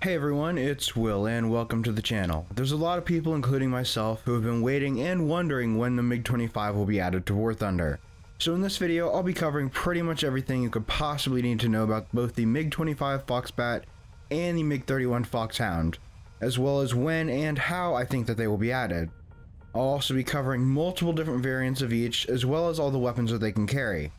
Hey everyone, it's Will and welcome to the channel. There's a lot of people, including myself, who have been waiting and wondering when the MiG-25 will be added to War Thunder. So in this video, I'll be covering pretty much everything you could possibly need to know about both the MiG-25 Foxbat and the MiG-31 Foxhound, as well as when and how I think that they will be added. I'll also be covering multiple different variants of each, as well as all the weapons that they can carry.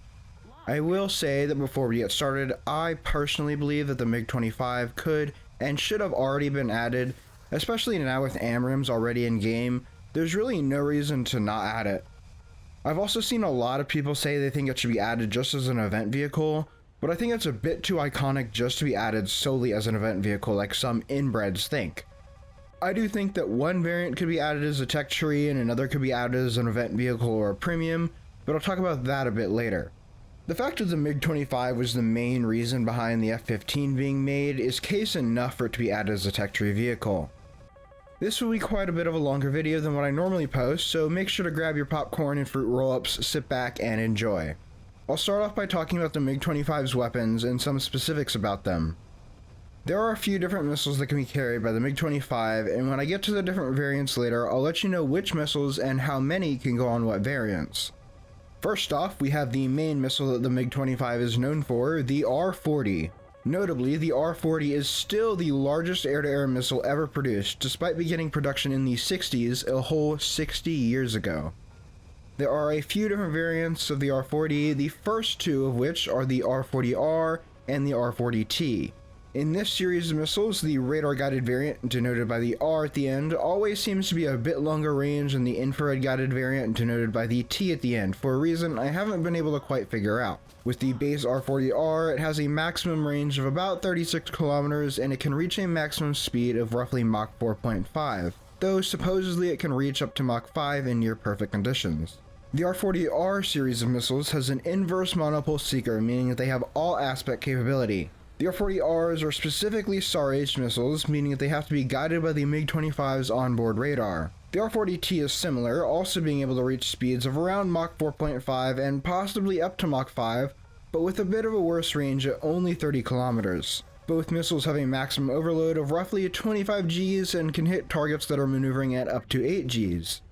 I will say that before we get started, I personally believe that the MiG-25 could and should have already been added, especially now with AMRAAMs already in game. There's really no reason to not add it. I've also seen a lot of people say they think it should be added just as an event vehicle, but I think it's a bit too iconic just to be added solely as an event vehicle like some inbreds think. I do think that one variant could be added as a tech tree and another could be added as an event vehicle or a premium, but I'll talk about that a bit later. The fact that the MiG-25 was the main reason behind the F-15 being made is case enough for it to be added as a tech tree vehicle. This will be quite a bit of a longer video than what I normally post, so make sure to grab your popcorn and fruit roll-ups, sit back, and enjoy. I'll start off by talking about the MiG-25's weapons and some specifics about them. There are a few different missiles that can be carried by the MiG-25, and when I get to the different variants later, I'll let you know which missiles and how many can go on what variants. First off, we have the main missile that the MiG-25 is known for, the R-40. Notably, the R-40 is still the largest air-to-air missile ever produced, despite beginning production in the 60s, a whole 60 years ago. There are a few different variants of the R-40, the first two of which are the R-40R and the R-40T. In this series of missiles, the radar-guided variant, denoted by the R at the end, always seems to be a bit longer range than the infrared-guided variant, denoted by the T at the end, for a reason I haven't been able to quite figure out. With the base R-40R, it has a maximum range of about 36 kilometers, and it can reach a maximum speed of roughly Mach 4.5, though supposedly it can reach up to Mach 5 in near-perfect conditions. The R-40R series of missiles has an inverse monopole seeker, meaning that they have all aspect capability. The R-40Rs are specifically SAR-H missiles, meaning that they have to be guided by the MiG-25's onboard radar. The R-40T is similar, also being able to reach speeds of around Mach 4.5 and possibly up to Mach 5, but with a bit of a worse range at only 30 kilometers. Both missiles have a maximum overload of roughly 25 Gs and can hit targets that are maneuvering at up to 8 Gs.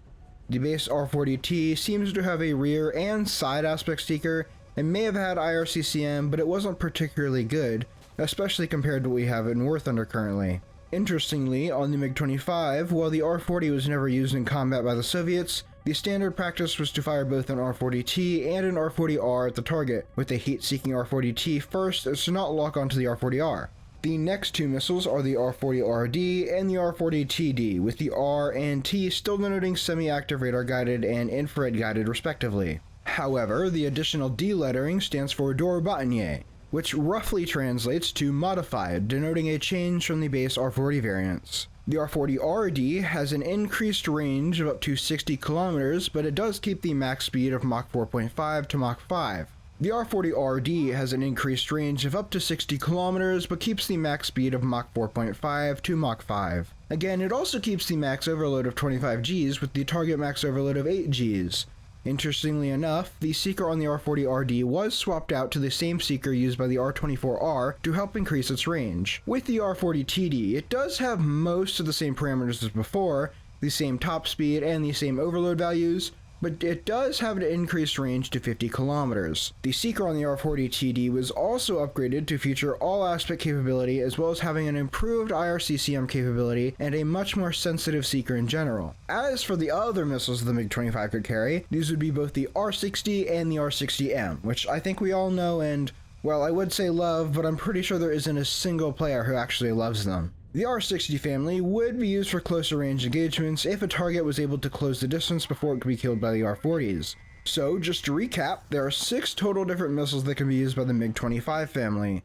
The base R-40T seems to have a rear and side aspect seeker and may have had IRCCM, but it wasn't particularly good, especially compared to what we have in War Thunder currently. Interestingly, on the MiG-25, while the R-40 was never used in combat by the Soviets, the standard practice was to fire both an R-40T and an R-40R at the target, with the heat-seeking R-40T first as to not lock onto the R-40R. The next two missiles are the R-40RD and the R-40TD, with the R and T still denoting semi-active radar-guided and infrared-guided respectively. However, the additional D lettering stands for Dorobotnie, which roughly translates to modified, denoting a change from the base R-40 variants. The R-40RD has an increased range of up to 60 kilometers, but it does keep the max speed of Mach 4.5 to Mach 5. The R-40RD has an increased range of up to 60 kilometers, but keeps the max speed of Mach 4.5 to Mach 5. Again, it also keeps the max overload of 25 Gs with the target max overload of 8 Gs. Interestingly enough, the seeker on the R-40RD was swapped out to the same seeker used by the R-24R to help increase its range. With the R-40TD, it does have most of the same parameters as before, the same top speed and the same overload values, but it does have an increased range to 50 kilometers. The seeker on the R-40TD was also upgraded to feature all aspect capability, as well as having an improved IRCCM capability and a much more sensitive seeker in general. As for the other missiles the MiG-25 could carry, these would be both the R-60 and the R-60M, which I think we all know and, well, I would say love, but I'm pretty sure there isn't a single player who actually loves them. The R-60 family would be used for closer range engagements if a target was able to close the distance before it could be killed by the R-40s. So, just to recap, there are 6 total different missiles that can be used by the MiG-25 family.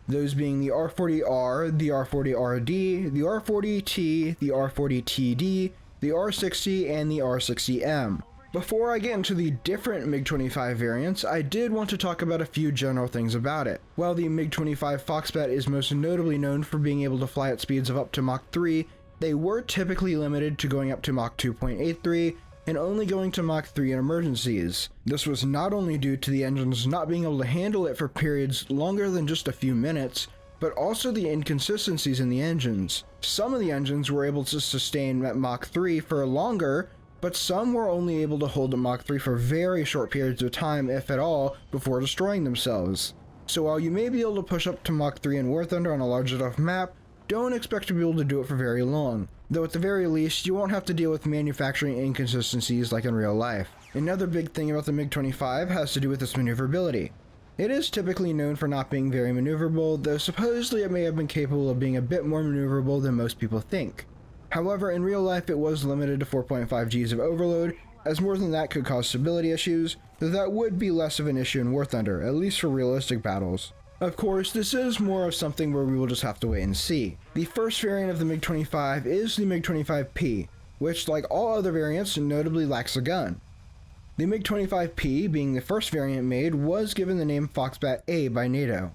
Those being the R-40R, the R-40RD, the R-40T, the R-40TD, the R-60, and the R-60M. Before I get into the different MiG-25 variants, I did want to talk about a few general things about it. While the MiG-25 Foxbat is most notably known for being able to fly at speeds of up to Mach 3, they were typically limited to going up to Mach 2.83 and only going to Mach 3 in emergencies. This was not only due to the engines not being able to handle it for periods longer than just a few minutes, but also the inconsistencies in the engines. Some of the engines were able to sustain at Mach 3 for longer, but some were only able to hold at Mach 3 for very short periods of time, if at all, before destroying themselves. So while you may be able to push up to Mach 3 in War Thunder on a large enough map, don't expect to be able to do it for very long, though at the very least you won't have to deal with manufacturing inconsistencies like in real life. Another big thing about the MiG-25 has to do with its maneuverability. It is typically known for not being very maneuverable, though supposedly it may have been capable of being a bit more maneuverable than most people think. However, in real life it was limited to 4.5 Gs of overload, as more than that could cause stability issues, though that would be less of an issue in War Thunder, at least for realistic battles. Of course, this is more of something where we will just have to wait and see. The first variant of the MiG-25 is the MiG-25P, which, like all other variants, notably lacks a gun. The MiG-25P, being the first variant made, was given the name Foxbat-A by NATO.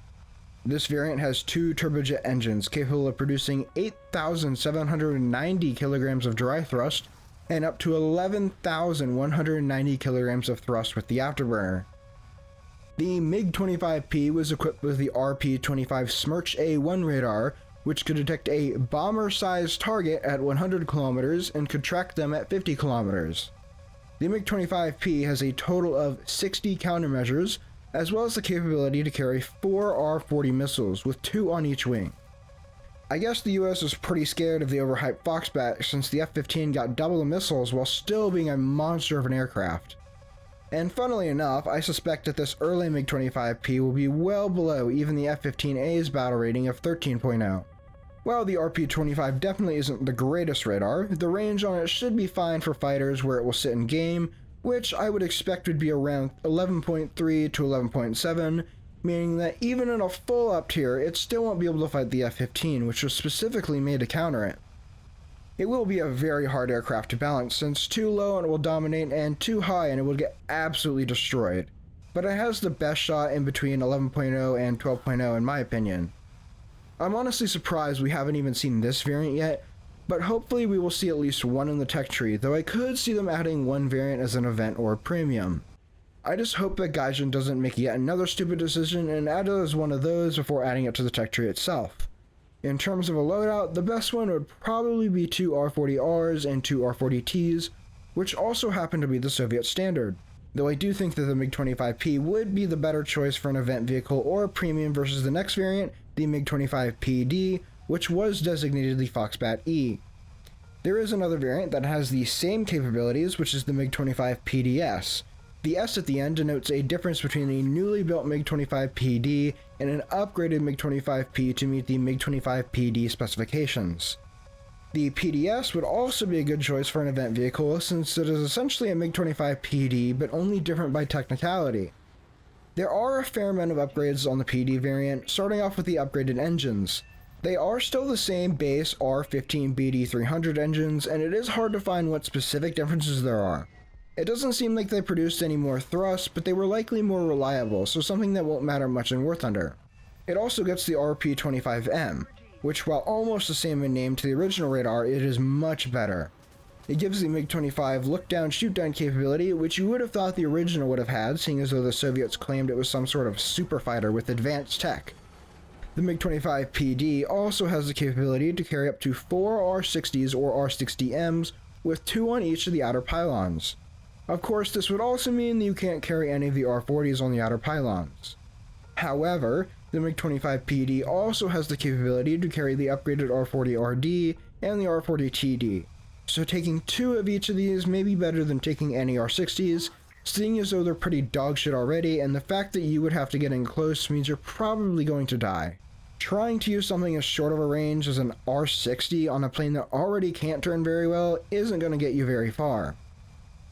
This variant has two turbojet engines capable of producing 8,790 kilograms of dry thrust and up to 11,190 kilograms of thrust with the afterburner. The MiG-25P was equipped with the RP-25 Smerch A1 radar, which could detect a bomber-sized target at 100 kilometers and could track them at 50 kilometers. The MiG-25P has a total of 60 countermeasures, as well as the capability to carry 4 R-40 missiles, with 2 on each wing. I guess the US was pretty scared of the overhyped Foxbat since the F-15 got double the missiles while still being a monster of an aircraft. And funnily enough, I suspect that this early MiG-25P will be well below even the F-15A's battle rating of 13.0. While the RP-25 definitely isn't the greatest radar, the range on it should be fine for fighters where it will sit in game, which I would expect would be around 11.3 to 11.7, meaning that even in a full up tier, it still won't be able to fight the F-15, which was specifically made to counter it. It will be a very hard aircraft to balance, since too low and it will dominate, and too high and it will get absolutely destroyed. But it has the best shot in between 11.0 and 12.0 in my opinion. I'm honestly surprised we haven't even seen this variant yet, but hopefully we will see at least one in the tech tree, though I could see them adding one variant as an event or a premium. I just hope that Gaijin doesn't make yet another stupid decision and add it as one of those before adding it to the tech tree itself. In terms of a loadout, the best one would probably be 2 R-40Rs and 2 R-40Ts, which also happen to be the Soviet standard, though I do think that the MiG-25P would be the better choice for an event vehicle or a premium versus the next variant, the MiG-25PD, which was designated the Foxbat-E. There is another variant that has the same capabilities, which is the MiG-25PDS. The S at the end denotes a difference between the newly built MiG-25PD and an upgraded MiG-25P to meet the MiG-25PD specifications. The PDS would also be a good choice for an event vehicle since it is essentially a MiG-25PD but only different by technicality. There are a fair amount of upgrades on the PD variant, starting off with the upgraded engines. They are still the same base R15BD300 engines, and it is hard to find what specific differences there are. It doesn't seem like they produced any more thrust, but they were likely more reliable, so something that won't matter much in War Thunder. It also gets the RP-25M, which while almost the same in name to the original radar, it is much better. It gives the MiG-25 look-down, shoot-down capability, which you would have thought the original would have had, seeing as though the Soviets claimed it was some sort of super fighter with advanced tech. The MiG-25PD also has the capability to carry up to 4 R-60s or R-60Ms, with 2 on each of the outer pylons. Of course, this would also mean that you can't carry any of the R-40s on the outer pylons. However, the MiG-25PD also has the capability to carry the upgraded R-40RD and the R-40TD, so taking 2 of each of these may be better than taking any R-60s, seeing as though they're pretty dogshit already, and the fact that you would have to get in close means you're probably going to die. Trying to use something as short of a range as an R-60 on a plane that already can't turn very well isn't going to get you very far.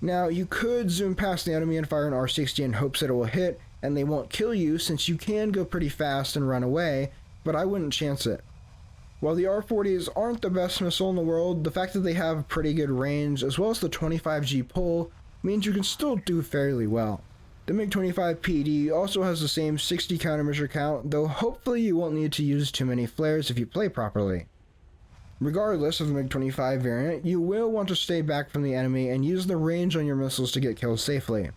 Now, you could zoom past the enemy and fire an R-60 in hopes that it will hit, and they won't kill you since you can go pretty fast and run away, but I wouldn't chance it. While the R-40s aren't the best missile in the world, the fact that they have pretty good range as well as the 25G pull means you can still do fairly well. The MiG-25PD also has the same 60 countermeasure count, though hopefully you won't need to use too many flares if you play properly. Regardless of the MiG-25 variant, you will want to stay back from the enemy and use the range on your missiles to get kills safely.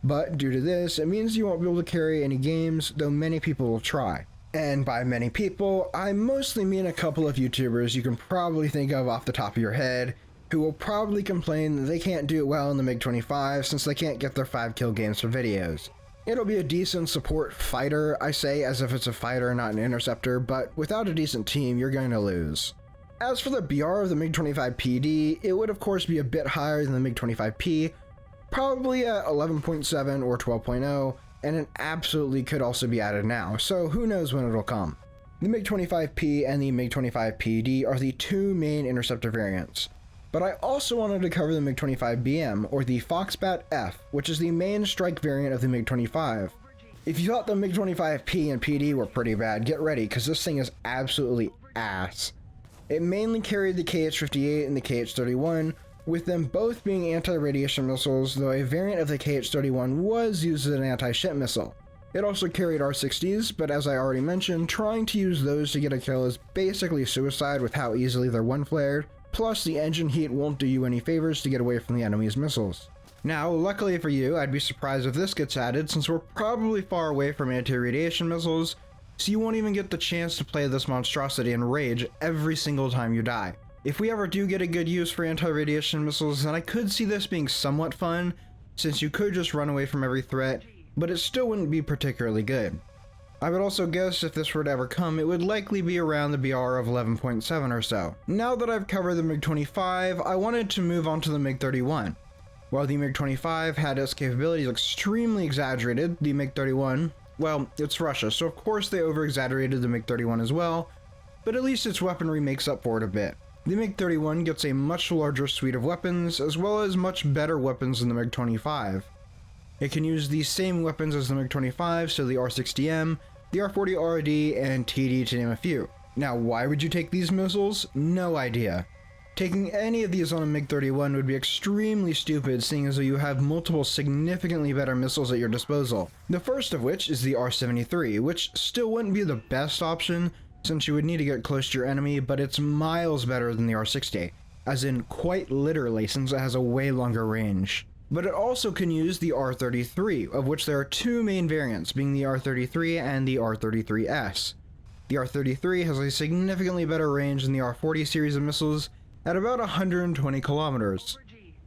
But due to this, it means you won't be able to carry any games, though many people will try. And by many people, I mostly mean a couple of YouTubers you can probably think of off the top of your head, who will probably complain that they can't do it well in the MiG-25 since they can't get their 5-kill games for videos. It'll be a decent support fighter, I say as if it's a fighter not an interceptor, but without a decent team you're going to lose. As for the BR of the MiG-25 PD, it would of course be a bit higher than the MiG-25P, probably at 11.7 or 12.0, and it absolutely could also be added now, so who knows when it'll come. The MiG-25P and the MiG-25 PD are the two main interceptor variants. But I also wanted to cover the MiG-25 BM, or the Foxbat F, which is the main strike variant of the MiG-25. If you thought the MiG-25P and PD were pretty bad, get ready, because this thing is absolutely ass. It mainly carried the KH-58 and the KH-31, with them both being anti-radiation missiles, though a variant of the KH-31 was used as an anti-ship missile. It also carried R-60s, but as I already mentioned, trying to use those to get a kill is basically suicide with how easily they're one-flared. Plus, the engine heat won't do you any favors to get away from the enemy's missiles. Now, luckily for you, I'd be surprised if this gets added since we're probably far away from anti-radiation missiles, so you won't even get the chance to play this monstrosity in Rage every single time you die. If we ever do get a good use for anti-radiation missiles, then I could see this being somewhat fun, since you could just run away from every threat, but it still wouldn't be particularly good. I would also guess if this were to ever come, it would likely be around the BR of 11.7 or so. Now that I've covered the MiG-25, I wanted to move on to the MiG-31. While the MiG-25 had its capabilities extremely exaggerated, the MiG-31, well, it's Russia, so of course they over-exaggerated the MiG-31 as well, but at least its weaponry makes up for it a bit. The MiG-31 gets a much larger suite of weapons, as well as much better weapons than the MiG-25. It can use the same weapons as the MiG-25, so the R-60M, the R-40RD, and TD to name a few. Now, why would you take these missiles? No idea. Taking any of these on a MiG-31 would be extremely stupid, seeing as though you have multiple significantly better missiles at your disposal. The first of which is the R-73, which still wouldn't be the best option, since you would need to get close to your enemy, but it's miles better than the R-60, as in quite literally, since it has a way longer range. But it also can use the R-33, of which there are two main variants, being the R-33 and the R-33S. The R-33 has a significantly better range than the R-40 series of missiles at about 120 kilometers.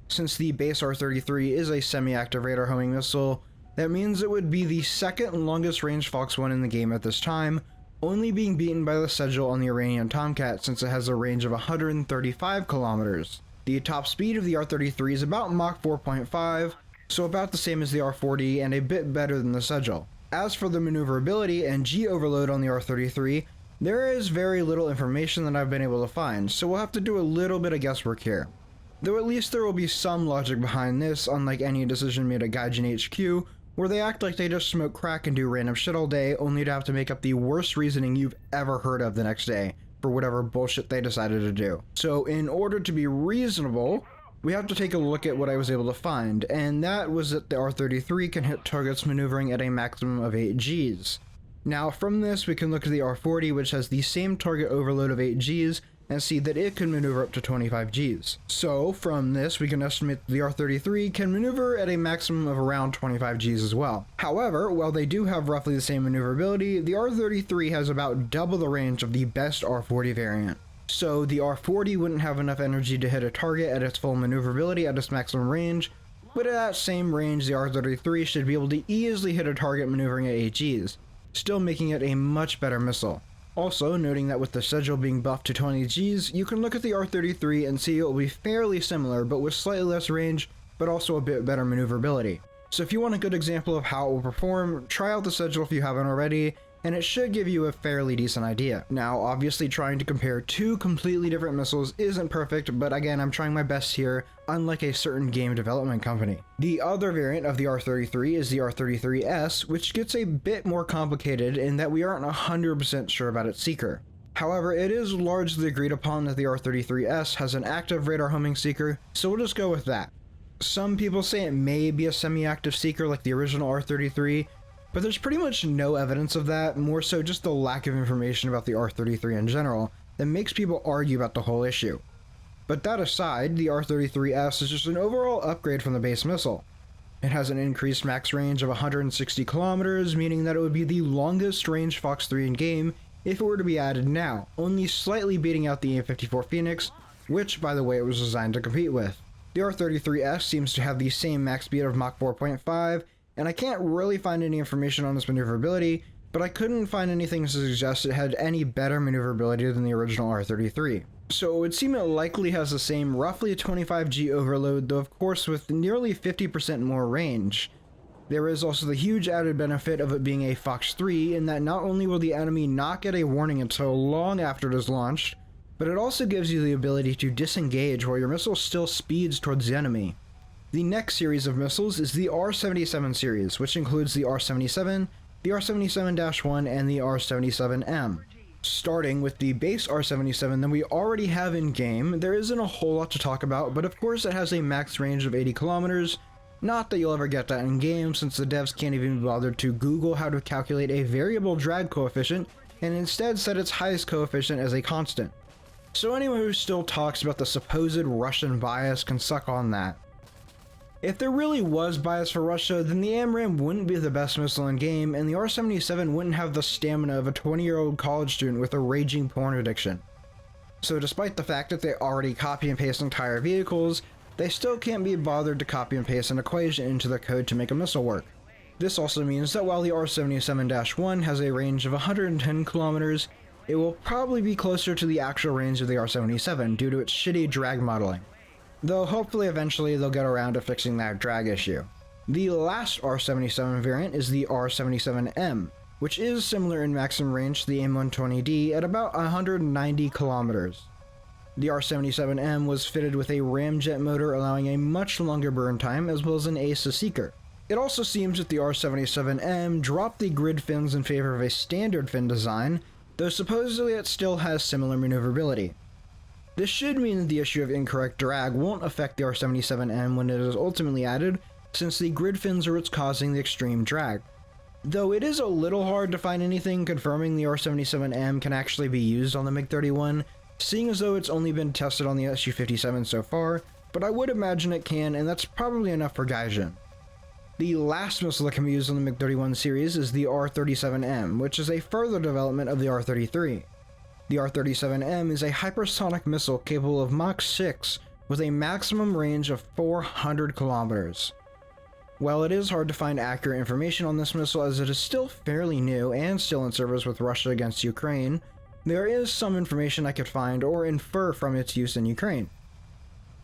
Since the base R-33 is a semi-active radar homing missile, that means it would be the second longest range Fox 1 in the game at this time, only being beaten by the Sedgel on the Iranian Tomcat since it has a range of 135 kilometers. The top speed of the R-33 is about Mach 4.5, so about the same as the R-40 and a bit better than the Sedgel. As for the maneuverability and G-overload on the R-33, there is very little information that I've been able to find, so we'll have to do a little bit of guesswork here. Though at least there will be some logic behind this, unlike any decision made at Gaijin HQ, where they act like they just smoke crack and do random shit all day, only to have to make up the worst reasoning you've ever heard of the next day, for whatever bullshit they decided to do. So in order to be reasonable, we have to take a look at what I was able to find, and that was that the R-33 can hit targets maneuvering at a maximum of 8 Gs. Now from this we can look at the R-40, which has the same target overload of 8 Gs, and see that it can maneuver up to 25 Gs. So from this we can estimate that the R-33 can maneuver at a maximum of around 25 Gs as well. However, while they do have roughly the same maneuverability, the R-33 has about double the range of the best R-40 variant. So the R-40 wouldn't have enough energy to hit a target at its full maneuverability at its maximum range, but at that same range the R-33 should be able to easily hit a target maneuvering at 8 Gs, still making it a much better missile. Also, noting that with the Sedgel being buffed to 20 Gs, you can look at the R-33 and see it will be fairly similar, but with slightly less range, but also a bit better maneuverability. So if you want a good example of how it will perform, try out the Sedgel if you haven't already, and it should give you a fairly decent idea. Now, obviously trying to compare two completely different missiles isn't perfect, but again, I'm trying my best here, unlike a certain game development company. The other variant of the R-33 is the R-33S, which gets a bit more complicated in that we aren't 100% sure about its seeker. However, it is largely agreed upon that the R-33S has an active radar homing seeker, so we'll just go with that. Some people say it may be a semi-active seeker like the original R-33, but there's pretty much no evidence of that, more so just the lack of information about the R-33 in general that makes people argue about the whole issue. But that aside, the R-33S is just an overall upgrade from the base missile. It has an increased max range of 160 kilometers, meaning that it would be the longest range Fox 3 in game if it were to be added now, only slightly beating out the AIM-54 Phoenix, which, by the way, it was designed to compete with. The R-33S seems to have the same max speed of Mach 4.5, and I can't really find any information on its maneuverability, but I couldn't find anything to suggest it had any better maneuverability than the original R-33. So it would seem it likely has the same roughly 25G overload, though of course with nearly 50% more range. There is also the huge added benefit of it being a Fox 3 in that not only will the enemy not get a warning until long after it is launched, but it also gives you the ability to disengage while your missile still speeds towards the enemy. The next series of missiles is the R-77 series, which includes the R-77, the R-77-1, and the R-77M. Starting with the base R-77 that we already have in game, there isn't a whole lot to talk about, but of course it has a max range of 80 kilometers. Not that you'll ever get that in game, since the devs can't even be bothered to Google how to calculate a variable drag coefficient, and instead set its highest coefficient as a constant. So anyone who still talks about the supposed Russian bias can suck on that. If there really was bias for Russia, then the AMRAAM wouldn't be the best missile in game, and the R-77 wouldn't have the stamina of a 20-year-old college student with a raging porn addiction. So despite the fact that they already copy and paste entire vehicles, they still can't be bothered to copy and paste an equation into their code to make a missile work. This also means that while the R-77-1 has a range of 110 kilometers, it will probably be closer to the actual range of the R-77 due to its shitty drag modeling. Though hopefully eventually they'll get around to fixing that drag issue. The last R-77 variant is the R-77M, which is similar in maximum range to the AIM-120D at about 190 kilometers. The R-77M was fitted with a ramjet motor allowing a much longer burn time as well as an ACE seeker. It also seems that the R-77M dropped the grid fins in favor of a standard fin design, though supposedly it still has similar maneuverability. This should mean that the issue of incorrect drag won't affect the R-77M when it is ultimately added, since the grid fins are what's causing the extreme drag. Though it is a little hard to find anything confirming the R-77M can actually be used on the MiG-31, seeing as though it's only been tested on the Su-57 so far, but I would imagine it can, and that's probably enough for Gaijin. The last missile that can be used on the MiG-31 series is the R-37M, which is a further development of the R-33. The R-37M is a hypersonic missile capable of Mach 6 with a maximum range of 400 kilometers. While it is hard to find accurate information on this missile as it is still fairly new and still in service with Russia against Ukraine, there is some information I could find or infer from its use in Ukraine.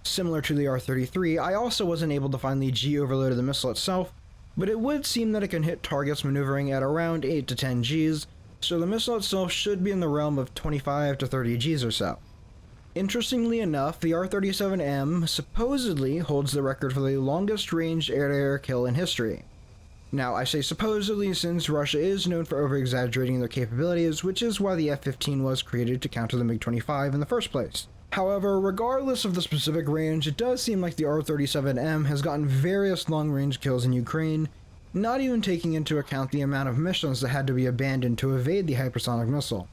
Similar to the R-33, I also wasn't able to find the G overload of the missile itself, but it would seem that it can hit targets maneuvering at around 8 to 10 Gs, so the missile itself should be in the realm of 25 to 30 Gs or so. Interestingly enough, the R-37M supposedly holds the record for the longest ranged air-to-air kill in history. Now, I say supposedly since Russia is known for over-exaggerating their capabilities, which is why the F-15 was created to counter the MiG-25 in the first place. However, regardless of the specific range, it does seem like the R-37M has gotten various long-range kills in Ukraine, not even taking into account the amount of missions that had to be abandoned to evade the hypersonic missile.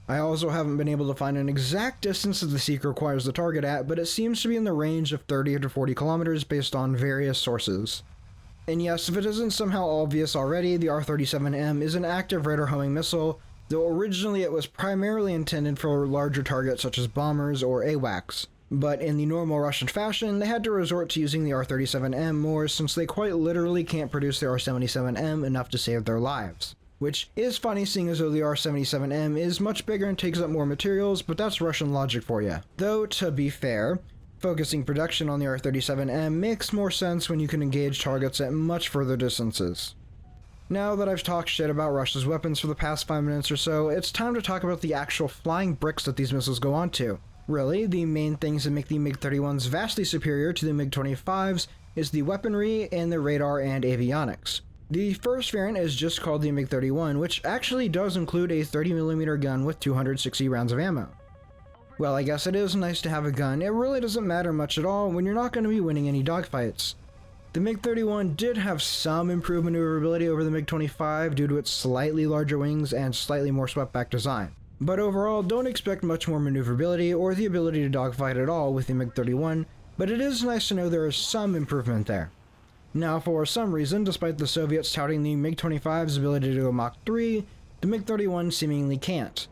I also haven't been able to find an exact distance that the seeker requires the target at, but it seems to be in the range of 30 to 40 kilometers based on various sources. And yes, if it isn't somehow obvious already, the R-37M is an active radar homing missile, though originally it was primarily intended for larger targets such as bombers or AWACS. But in the normal Russian fashion, they had to resort to using the R-37M more since they quite literally can't produce the R-77M enough to save their lives. Which is funny seeing as though the R-77M is much bigger and takes up more materials, but that's Russian logic for you. Though, to be fair, focusing production on the R-37M makes more sense when you can engage targets at much further distances. Now that I've talked shit about Russia's weapons for the past 5 minutes or so, it's time to talk about the actual flying bricks that these missiles go onto. Really, the main things that make the MiG-31s vastly superior to the MiG-25s is the weaponry and the radar and avionics. The first variant is just called the MiG-31, which actually does include a 30mm gun with 260 rounds of ammo. Well, I guess it is nice to have a gun. It really doesn't matter much at all when you're not going to be winning any dogfights. The MiG-31 did have some improved maneuverability over the MiG-25 due to its slightly larger wings and slightly more swept-back design. But overall, don't expect much more maneuverability or the ability to dogfight at all with the MiG-31, but it is nice to know there is some improvement there. Now, for some reason, despite the Soviets touting the MiG-25's ability to go Mach 3, the MiG-31 seemingly can't.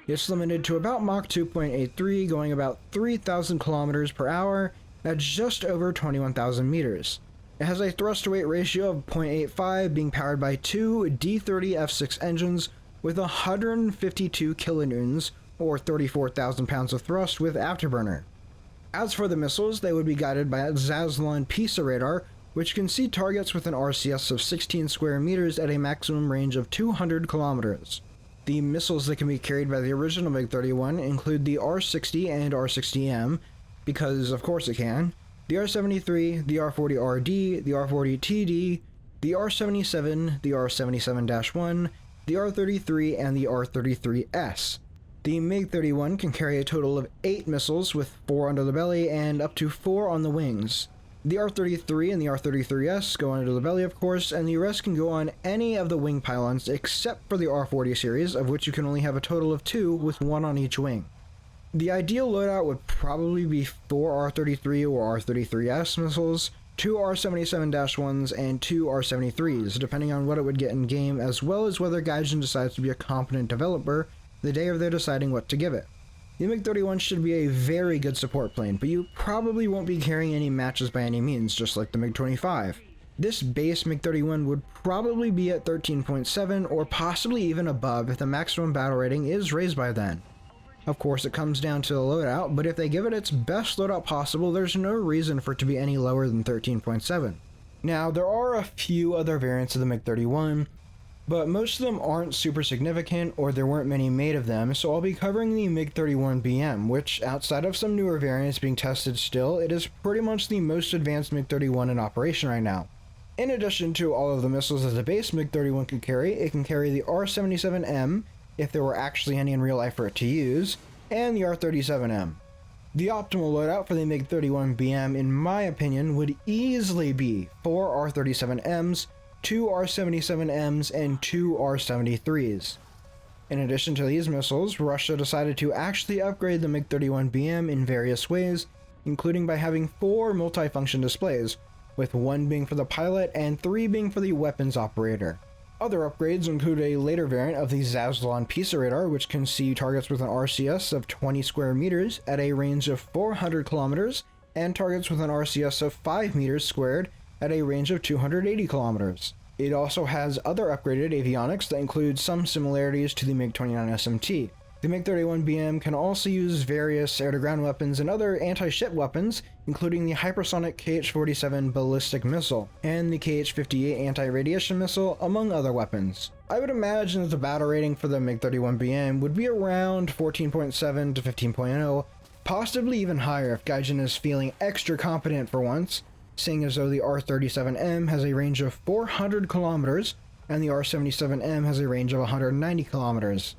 It's limited to about Mach 2.83, going about 3,000 kilometers per hour at just over 21,000 meters. It has a thrust-to-weight ratio of 0.85, being powered by two D-30 F6 engines with 152 kilonewtons, or 34,000 pounds of thrust with afterburner. As for the missiles, they would be guided by a Zaslon Pisa radar, which can see targets with an RCS of 16 square meters at a maximum range of 200 kilometers. The missiles that can be carried by the original MiG-31 include the R-60 and R-60M, because of course it can, the R-73, the R-40RD, the R-40TD, the R-77, the R-77-1, the R-33, and the R-33S. The MiG-31 can carry a total of 8 missiles with 4 under the belly and up to 4 on the wings. The R-33 and the R-33S go under the belly, of course, and the rest can go on any of the wing pylons except for the R-40 series, of which you can only have a total of 2 with 1 on each wing. The ideal loadout would probably be 4 R-33 or R-33S missiles, 2 R-77-1s, and 2 R-73s, depending on what it would get in game, as well as whether Gaijin decides to be a competent developer the day of their deciding what to give it. The MiG-31 should be a very good support plane, but you probably won't be carrying any matches by any means, just like the MiG-25. This base MiG-31 would probably be at 13.7 or possibly even above if the maximum battle rating is raised by then. Of course, it comes down to the loadout, but if they give it its best loadout possible, there's no reason for it to be any lower than 13.7. Now, there are a few other variants of the MiG-31, but most of them aren't super significant, or there weren't many made of them, so I'll be covering the MiG-31 BM, which, outside of some newer variants being tested still, it is pretty much the most advanced MiG-31 in operation right now. In addition to all of the missiles that the base MiG-31 can carry, it can carry the R-77M, if there were actually any in real life for it to use, and the R-37M. The optimal loadout for the MiG-31 BM, in my opinion, would easily be 4 R-37Ms, 2 R-77Ms, and 2 R-73s. In addition to these missiles, Russia decided to actually upgrade the MiG-31 BM in various ways, including by having 4 multifunction displays, with 1 being for the pilot and 3 being for the weapons operator. Other upgrades include a later variant of the Zaslon Pisa radar, which can see targets with an RCS of 20 square meters at a range of 400 kilometers, and targets with an RCS of 5 meters squared at a range of 280 kilometers. It also has other upgraded avionics that include some similarities to the MiG-29 SMT. The MiG-31 BM can also use various air-to-ground weapons and other anti-ship weapons, including the hypersonic KH-47 ballistic missile and the KH-58 anti-radiation missile, among other weapons. I would imagine that the battle rating for the MiG-31 BM would be around 14.7 to 15.0, possibly even higher if Gaijin is feeling extra competent for once, seeing as though the R-37M has a range of 400 kilometers and the R-77M has a range of 190 kilometers.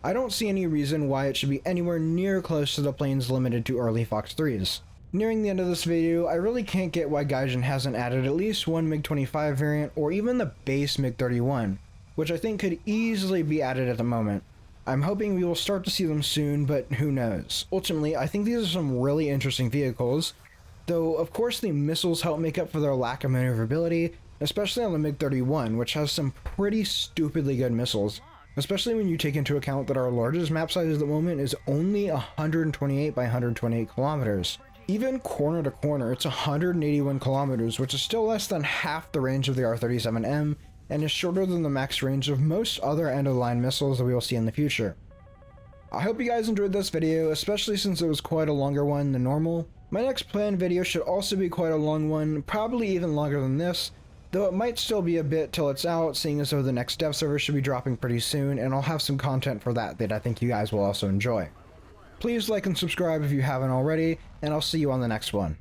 I don't see any reason why it should be anywhere near close to the planes limited to early Fox 3s. Nearing the end of this video, I really can't get why Gaijin hasn't added at least one MiG-25 variant or even the base MiG-31, which I think could easily be added at the moment. I'm hoping we will start to see them soon, but who knows. Ultimately, I think these are some really interesting vehicles, though of course the missiles help make up for their lack of maneuverability, especially on the MiG-31, which has some pretty stupidly good missiles, especially when you take into account that our largest map size at the moment is only 128 by 128 kilometers. Even corner to corner, it's 181 kilometers, which is still less than half the range of the R-37M, and is shorter than the max range of most other end-of-the-line missiles that we will see in the future. I hope you guys enjoyed this video, especially since it was quite a longer one than normal. My next planned video should also be quite a long one, probably even longer than this, though it might still be a bit till it's out, seeing as though the next dev server should be dropping pretty soon, and I'll have some content for that I think you guys will also enjoy. Please like and subscribe if you haven't already, and I'll see you on the next one.